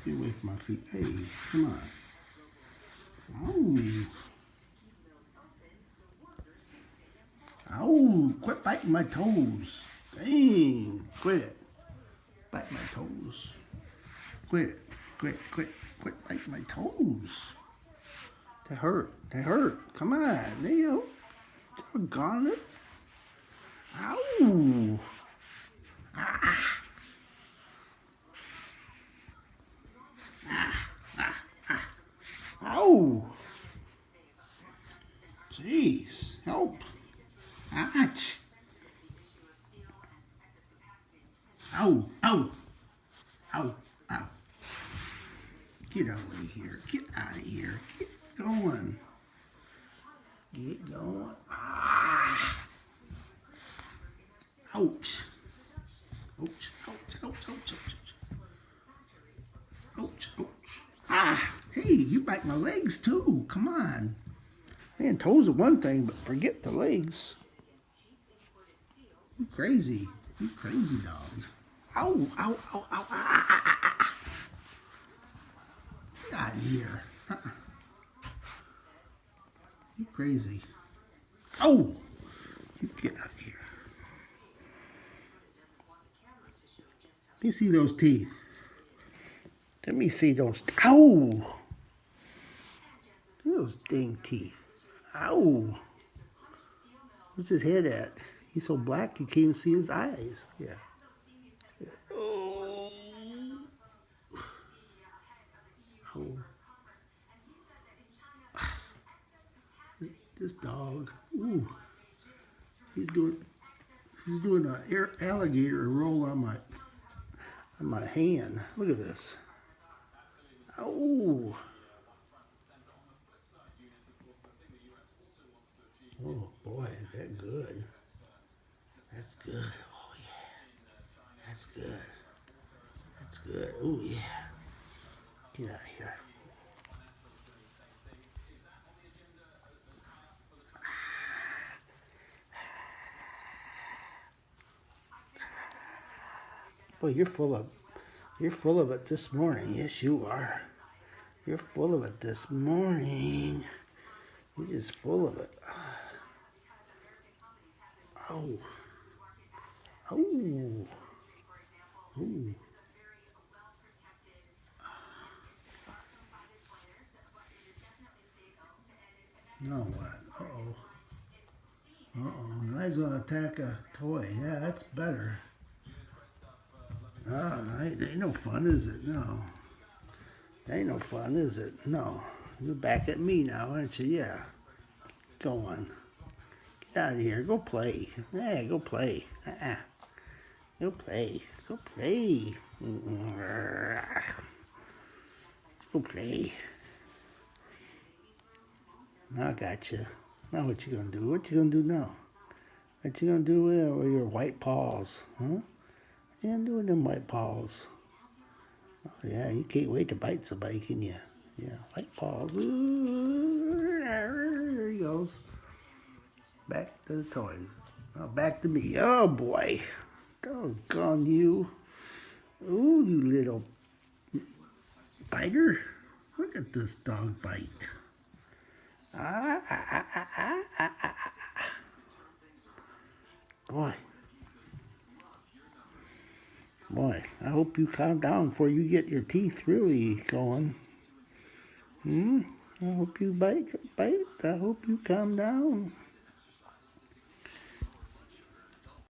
Get away from my feet. Hey, come on. Ow. Ow. Quit biting my toes. Dang. Quit. Bite my toes. Quit. Quit biting my toes. They hurt. They hurt. Come on, Leo. Doggone it. Ow. Ah. Ow. Jeez. Help. Ouch. Ow. Ow. Ow. Ow. Get out of here. Get out of here. Get going. Get going. Ah. Ouch. Ouch. Ouch. Ouch. Ouch. Ouch. Ouch. Ouch. Ah. Hey, you bite my legs too. Come on. Man, toes are one thing, but forget the legs. You crazy. You crazy dog. Ow. Ow. Ow. Ow. Ah, ah, ah, ah, ah. Get out of here. You crazy. Oh! You get out of here. Let me see those teeth. Let me see those. Ow! Those dang teeth. Ow! Where's his head at? He's so black you can't even see his eyes. Yeah. Oh. Oh. This dog, ooh, he's doing an alligator roll on my hand. Look at this. Oh, oh boy, is that good? That's good. Oh yeah, that's good. That's good. Oh yeah. Get out of here. Boy, you're full of it this morning. Yes, you are. You're full of it this morning. You're just full of it. Oh. Oh. Oh. Now what? Uh-oh. Uh-oh. Now he's going to attack a toy. Yeah, that's better. Oh, ain't no fun, is it? No. Ain't no fun, is it? No. You're back at me now, aren't you? Yeah. Go on. Get out of here. Go play. Yeah, go play. Go play. Go play. Go play. Now I got you. Now what you gonna do? What you gonna do now? What you gonna do with your white paws? Huh? What you gonna do with them white paws? Oh, yeah, you can't wait to bite somebody, can you? Yeah, white paws. Ooh, there he goes. Back to the toys. Now back to me. Oh boy. Doggone you. Ooh, you little biter. Look at this dog bite. Boy, I hope you calm down before you get your teeth really going. I hope you bite. I hope you calm down.